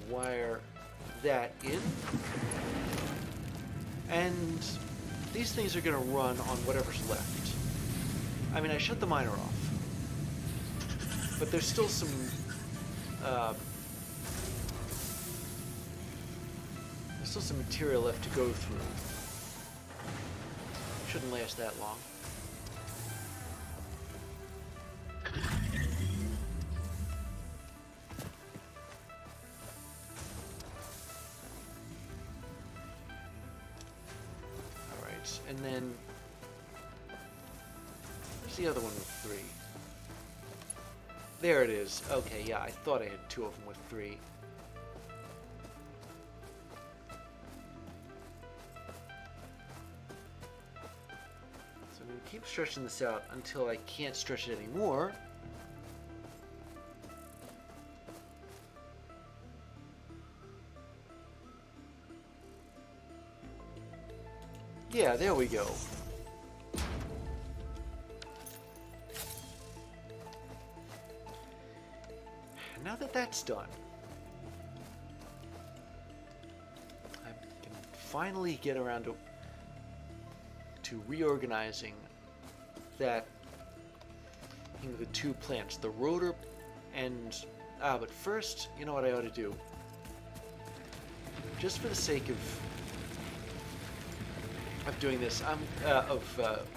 wire that in. And these things are going to run on whatever's left. I mean, I shut the miner off, but there's still some material left to go through. Shouldn't last that long. Alright, and then where's the other one with 3? There it is. Okay, yeah, I thought I had 2 of them with 3. So I'm going to keep stretching this out until I can't stretch it anymore. Yeah, there we go. Now that that's done, I can finally get around to reorganizing that thing with the 2 plants, the rotor and... but first, you know what I ought to do? Just for the sake of doing this,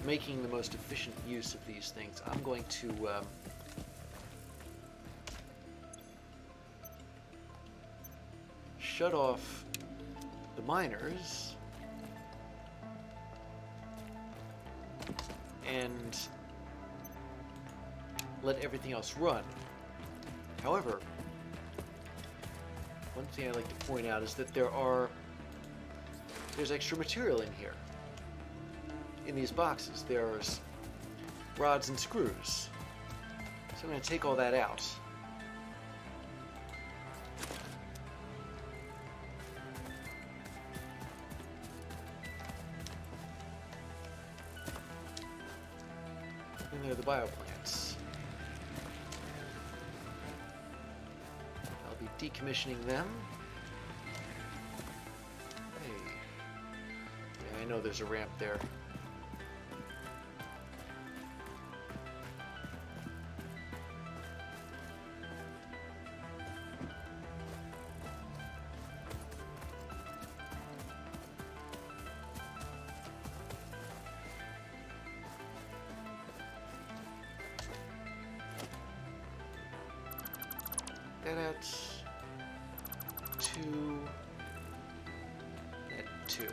making the most efficient use of these things, I'm going to shut off the miners and let everything else run. However, one thing I'd like to point out is that there's extra material in here. In these boxes, there's rods and screws. So I'm going to take all that out. And there are the bioplants. I'll be decommissioning them. Hey. Yeah, I know there's a ramp there. At 2, at 2.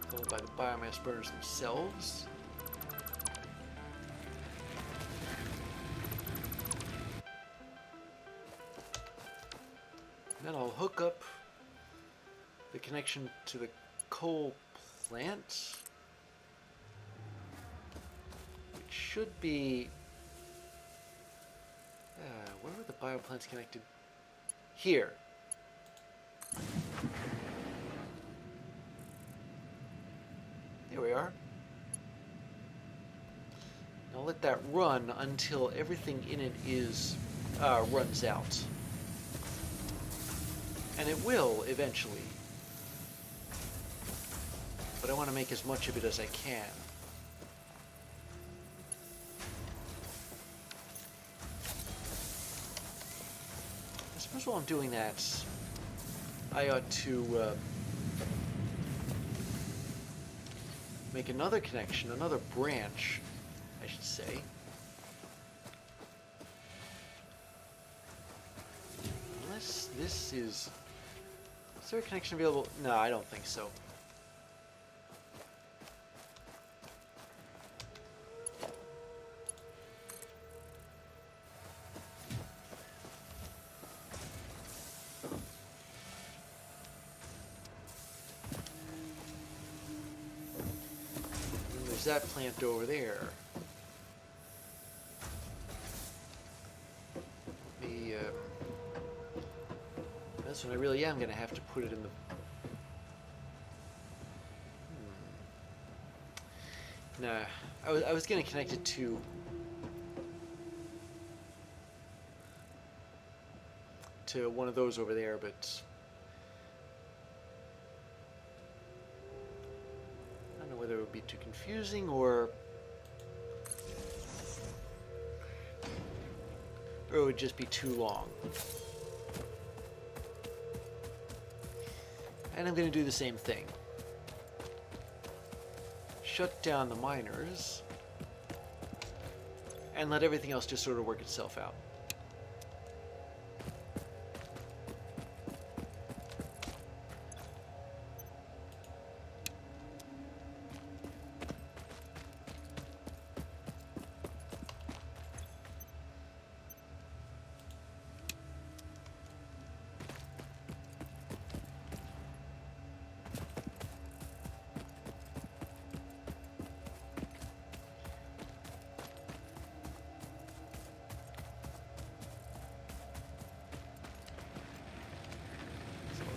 Followed by the biomass burners themselves. Then I'll hook up the connection to the coal plant, which should be... where are the bioplants connected? Here. There we are. Now let that run until everything in it runs out. And it will eventually. But I want to make as much of it as I can. I suppose while I'm doing that, I ought to make another connection, another branch, I should say. Unless this is... Is there a connection available? No, I don't think so. That plant over there. That's when I really am going to have to put it in the... Nah, I was going to connect it to... to one of those over there, but I don't know whether it would be too confusing or it would just be too long. And I'm going to do the same thing. Shut down the miners and let everything else just sort of work itself out.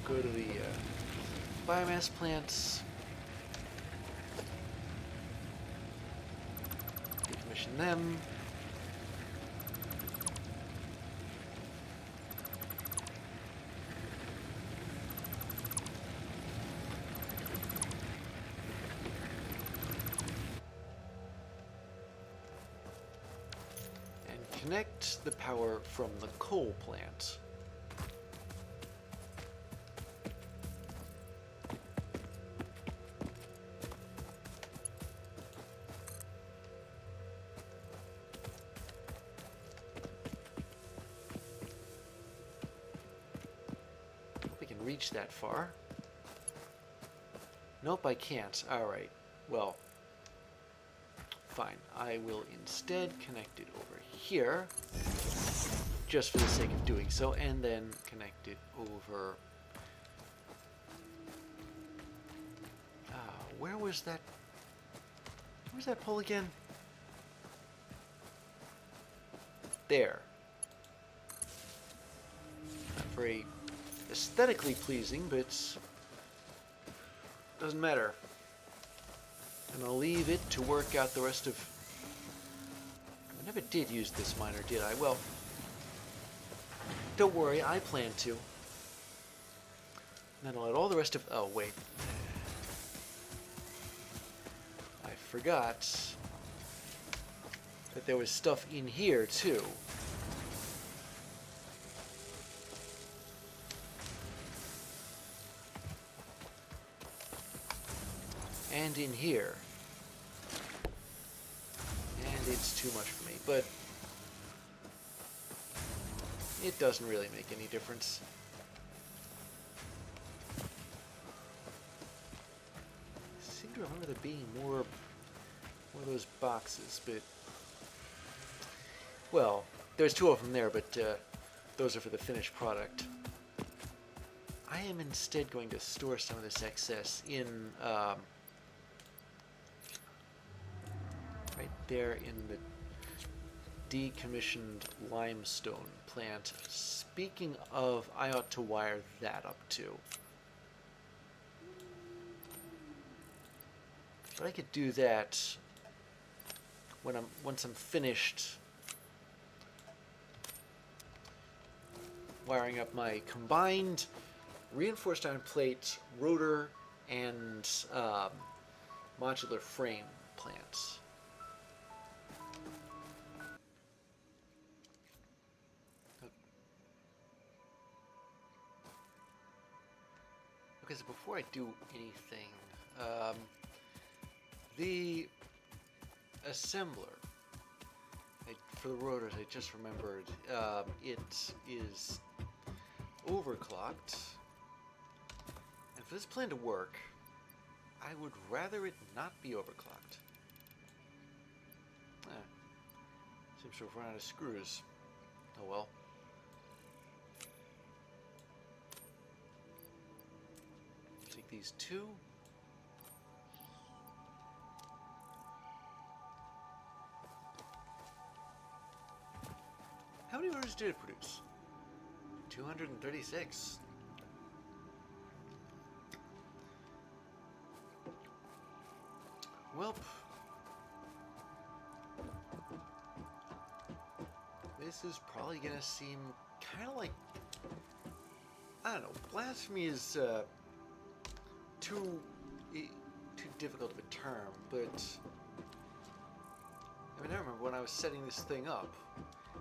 Go to the biomass plants, decommission them, and connect the power from the coal plant. Reach that far. Nope, I can't. Alright, well, fine. I will instead connect it over here, just for the sake of doing so, and then connect it over... where was that? Where's that pole again? There. Not very aesthetically pleasing, but doesn't matter. And I'll leave it to work out the rest of... I never did use this miner, did I? Well, don't worry, I plan to. And then I'll let all the rest of... Oh, wait. I forgot that there was stuff in here, too. And in here. And it's too much for me, but it doesn't really make any difference. I seem to remember there being more of those boxes, but... Well, there's two of them there, but those are for the finished product. I am instead going to store some of this excess in... right there in the decommissioned limestone plant. Speaking of, I ought to wire that up too. But I could do that when once I'm finished wiring up my combined reinforced iron plate, rotor, and modular frame plants. Okay, so before I do anything, the assembler for the rotors, I just remembered, it is overclocked, and for this plan to work, I would rather it not be overclocked. Seems to have run out of screws. Oh well. Take these two. How many rotors did it produce? 236. Welp. This is probably gonna seem kind of like I don't know. Blasphemy is too difficult of a term, but I mean, I remember when I was setting this thing up,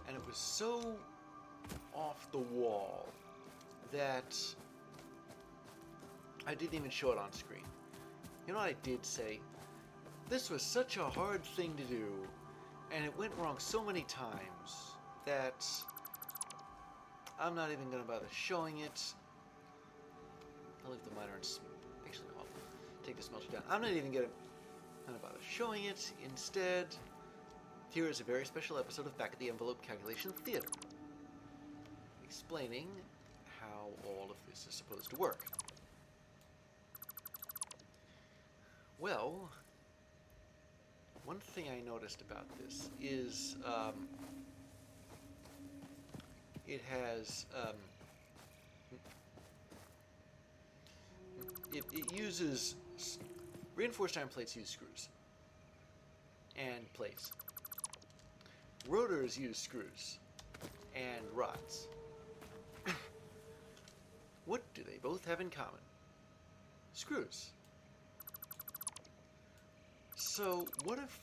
and it was so off the wall that I didn't even show it on screen. You know what I did say? This was such a hard thing to do, and it went wrong so many times that I'm not even going to bother showing it. I'll leave the miner and... Actually, no, I'll take the smelter down. I'm not even going to bother showing it. Instead, here is a very special episode of Back of the Envelope Calculation Theater, explaining how all of this is supposed to work. Well, one thing I noticed about this is it has it uses reinforced iron plates. Use screws and plates. Rotors use screws and rods. What do they both have in common? Screws. So what if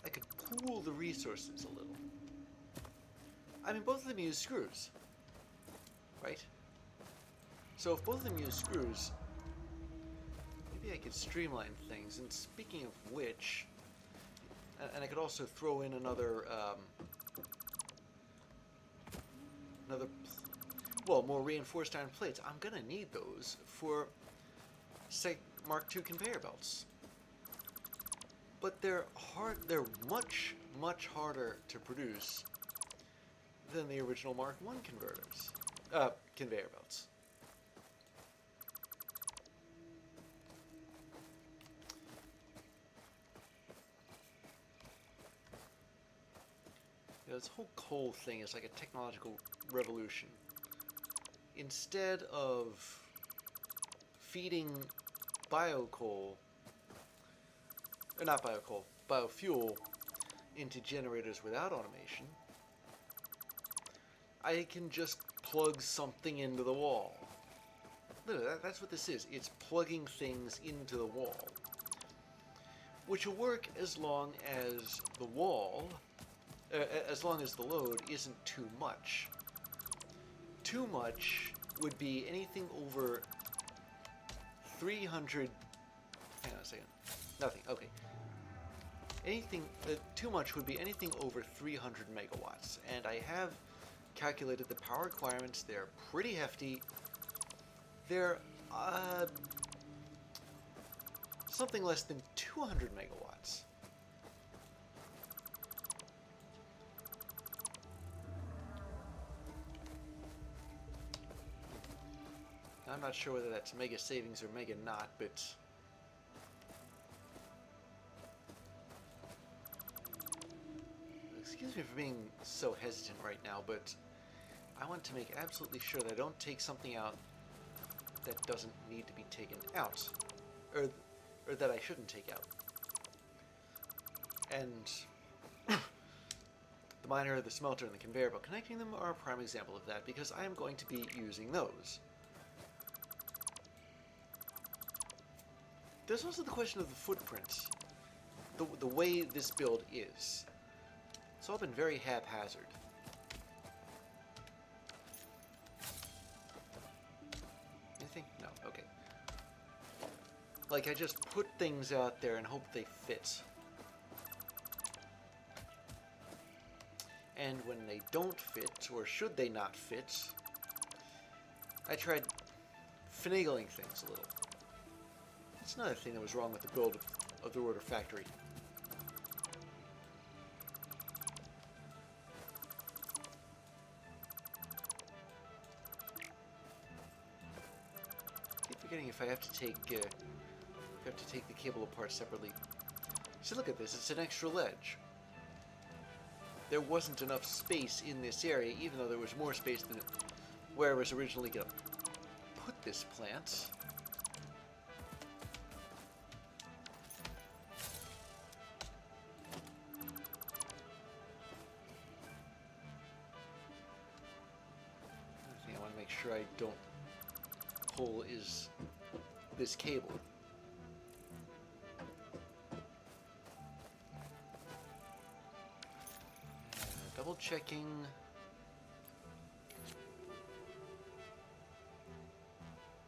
I could pool the resources a little? I mean, both of them use screws, right? So if both of them use screws, maybe I could streamline things. And speaking of which, and I could also throw in another, well, more reinforced iron plates. I'm gonna need those for, say, Mark II conveyor belts. But they're much, much harder to produce than the original Mark I conveyor belts. You know, this whole coal thing is like a technological revolution. Instead of feeding biofuel into generators without automation, I can just plug something into the wall. Literally, that's what this is. It's plugging things into the wall, which will work as long as the load isn't too much. Too much would be anything over 300. Hang on a second. Nothing. Okay. Too much would be anything over 300 megawatts, and I have calculated the power requirements. They're pretty hefty. They're something less than 200 megawatts. I'm not sure whether that's mega savings or mega not, but excuse me for being so hesitant right now, but I want to make absolutely sure that I don't take something out that doesn't need to be taken out, or that I shouldn't take out. And the miner, the smelter, and the conveyor belt, connecting them are a prime example of that, because I am going to be using those. There's also the question of the footprints, the way this build is. It's all been very haphazard. Anything? No, okay. Like, I just put things out there and hope they fit. And when they don't fit, or should they not fit, I tried finagling things a little. That's another thing that was wrong with the build of the rotor factory. Forgetting if I have to take the cable apart separately. See, look at this. It's an extra ledge. There wasn't enough space in this area, even though there was more space than where I was originally going to put this plant. I think I want to make sure I don't pull is this cable. Double checking.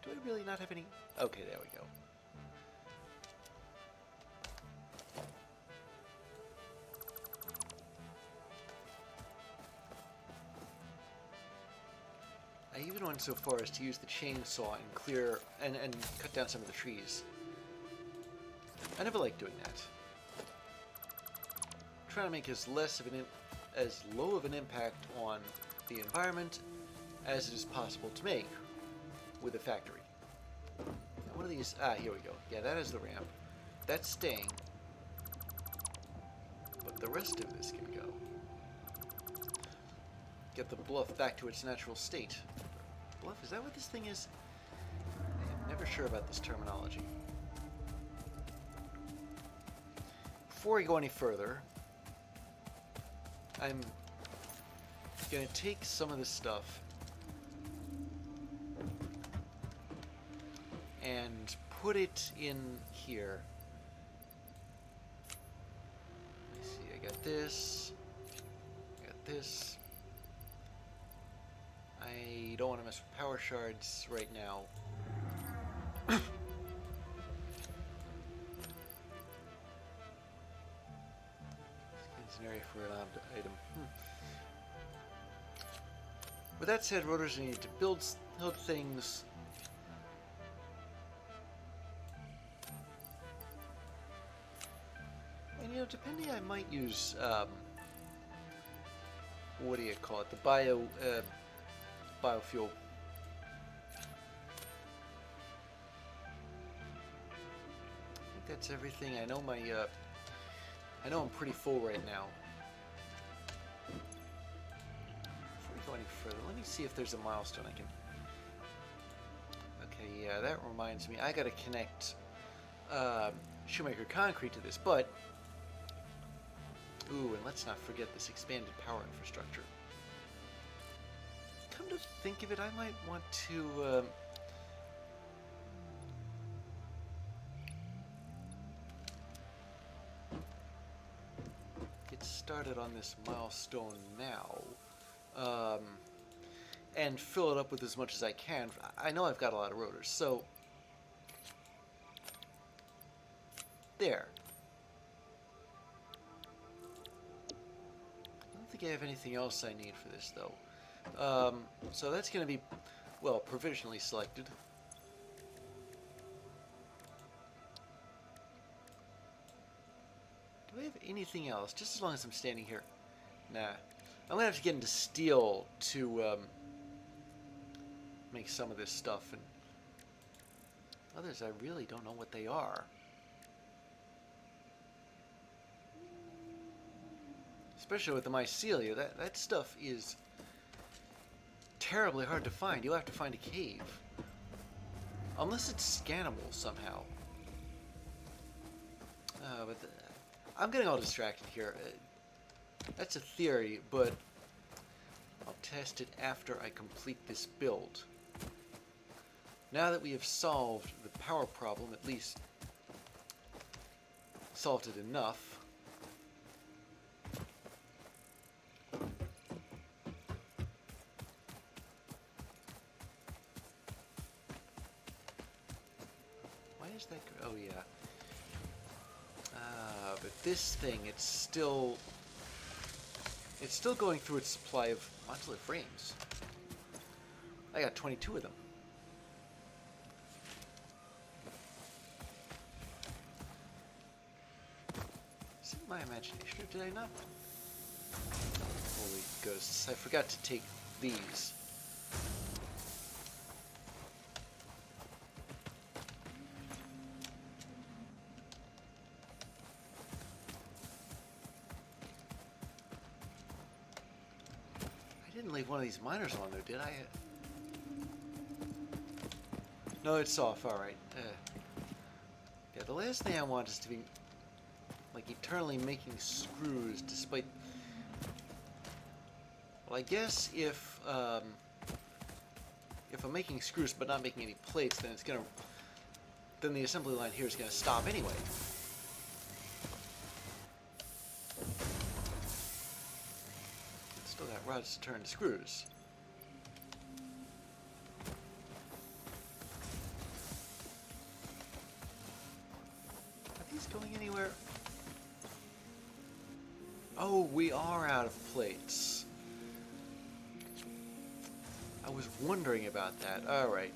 Do I really not have any? Okay, there we go. I even went so far as to use the chainsaw and clear and cut down some of the trees. I never liked doing that. I'm trying to make as low of an impact on the environment as it is possible to make with a factory. Now, one of these, here we go. Yeah, that is the ramp. That's staying. But the rest of this can go. Get the bluff back to its natural state. Bluff, is that what this thing is? I'm never sure about this terminology. Before I go any further, I'm going to take some of this stuff and put it in here. Let me see, I got this. I got this. I don't want to mess with power shards right now. It's an area for an item. With that said, rotors need to build things. And depending, I might use what do you call it? The biofuel. I think that's everything. I know I know I'm pretty full right now. Before we go any further, let me see if there's a milestone I can. Okay, yeah, that reminds me. I gotta connect Shoemaker Concrete to this, but ooh, and let's not forget this expanded power infrastructure. Come to think of it, I might want to get started on this milestone now, and fill it up with as much as I can. I know I've got a lot of rotors, so there. I don't think I have anything else I need for this, though. So that's going to be, well, provisionally selected. Do I have anything else? Just as long as I'm standing here. Nah. I'm going to have to get into steel to make some of this stuff. And others, I really don't know what they are. Especially with the mycelia. That stuff is terribly hard to find. You'll have to find a cave. Unless it's scannable somehow. I'm getting all distracted here. That's a theory, but I'll test it after I complete this build. Now that we have solved the power problem, at least solved it enough, oh yeah. But this thing, it's still going through its supply of modular frames. I got 22 of them. Is it my imagination, or did I not? Holy ghosts, I forgot to take these. Leave one of these miners on there, did I? No, it's off. All right. Yeah, the last thing I want is to be like eternally making screws, despite. Well, I guess if if I'm making screws but not making any plates, then it's gonna, then the assembly line here is gonna stop anyway. Still got rods to turn to screws. Are these going anywhere? Oh, we are out of plates. I was wondering about that. Alright.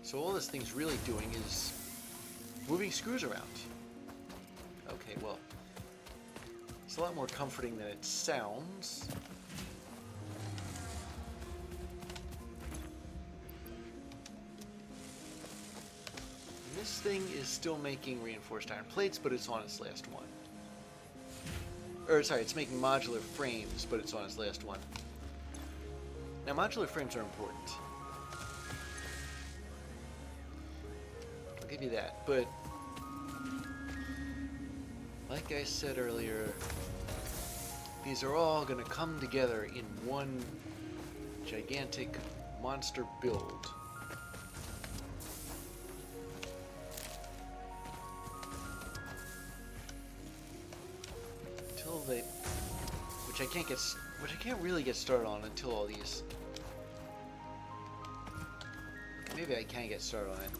So all this thing's really doing is moving screws around. Okay, well, it's a lot more comforting than it sounds. This thing is still making reinforced iron plates, but it's on its last one. Or, sorry, it's making modular frames, but it's on its last one. Now, modular frames are important. I'll give you that, but like I said earlier, these are all going to come together in one gigantic monster build. Until they, which I can't really get started on until all these. Maybe I can get started on it.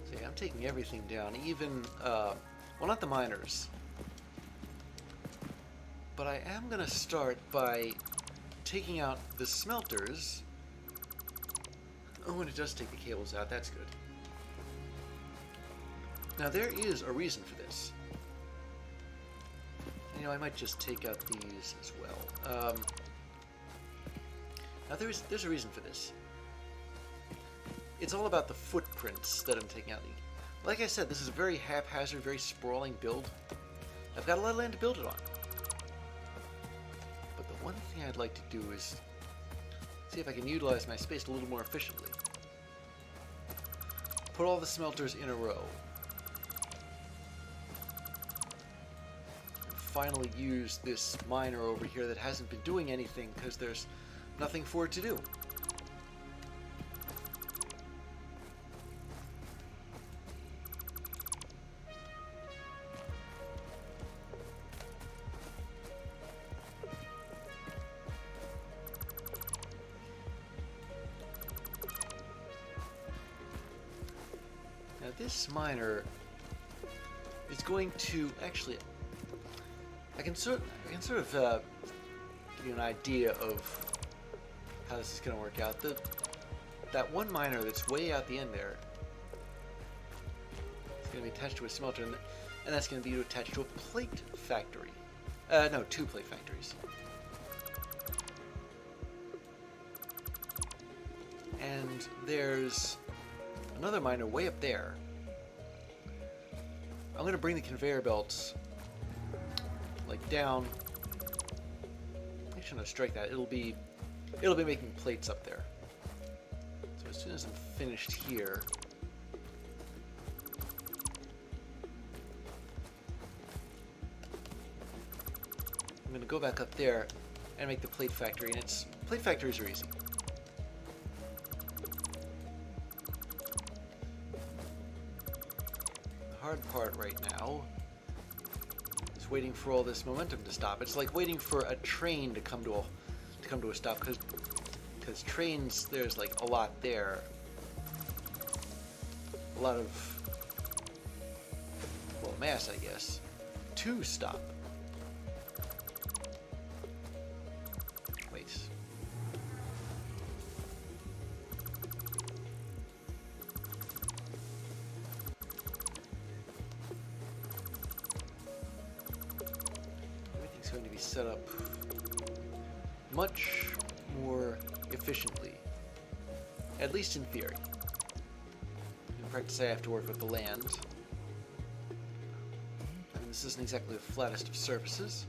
See, I'm taking everything down, even, well, not the miners. But I am going to start by taking out the smelters. Oh, and it does take the cables out, that's good. Now, there is a reason for this. You know, I might just take out these as well. Now, there's a reason for this. It's all about the footprints that I'm taking out. Like I said, this is a very haphazard, very sprawling build. I've got a lot of land to build it on. But the one thing I'd like to do is see if I can utilize my space a little more efficiently. Put all the smelters in a row. Finally use this miner over here that hasn't been doing anything because there's nothing for it to do. Now this miner is going to actually, I can sort of give you an idea of how this is going to work out. That one miner that's way out the end there is going to be attached to a smelter, and that's going to be attached to a plate factory. No, 2 plate factories. And there's another miner way up there. I'm going to bring the conveyor belts like down. Actually, no, strike that. It'll be making plates up there. So as soon as I'm finished here, I'm going to go back up there and make the plate factory. And plate factories are easy. The hard part right now is waiting for all this momentum to stop. It's like waiting for a train to come to a stop, because trains, there's like a lot there, a lot of, well, mass, I guess, to stop. Wait. Everything's going to be set up much more efficiently, at least in theory. In practice, I have to work with the land. I mean, this isn't exactly the flattest of surfaces.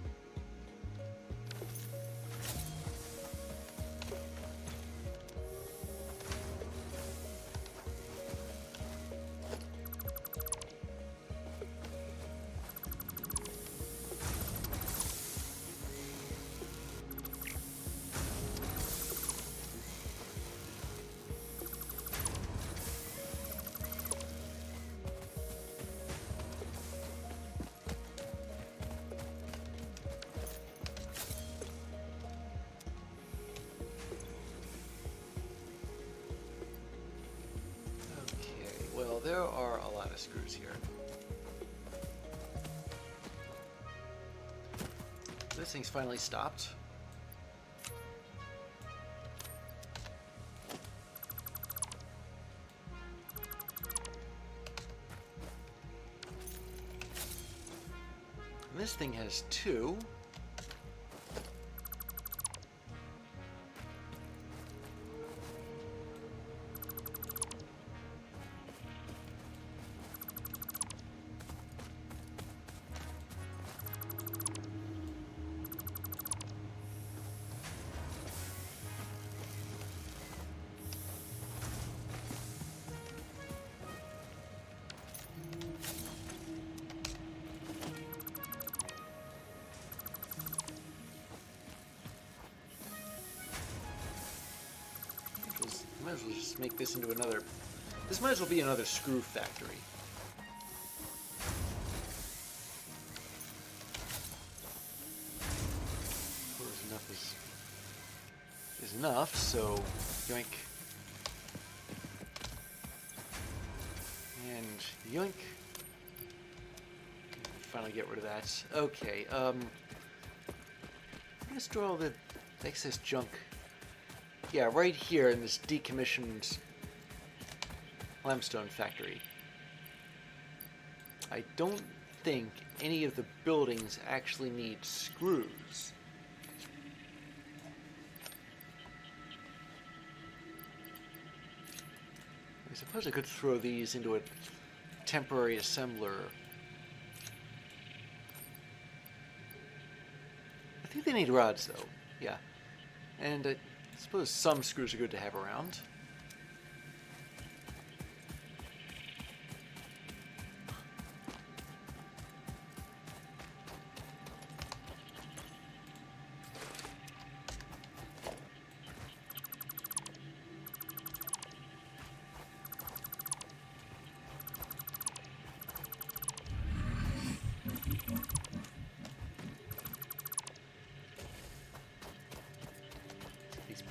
there are a lot of screws here. This thing's finally stopped. And this thing has two. Might as well just make this into another... This might as well be another screw factory. Of course, enough is enough, so yoink. And yoink. Finally get rid of that. Okay, let's draw all the excess junk. Yeah, right here in this decommissioned limestone factory. I don't think any of the buildings actually need screws. I suppose I could throw these into a temporary assembler. I think they need rods, though. Yeah. And I suppose some screws are good to have around.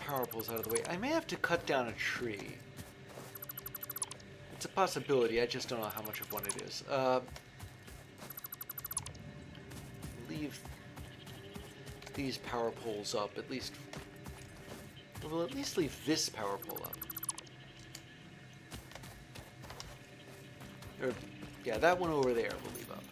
Power poles out of the way. I may have to cut down a tree. It's a possibility, I just don't know how much of one it is. Leave these power poles up, at least. We'll at least leave this power pole up. Or, yeah, that one over there we'll leave up.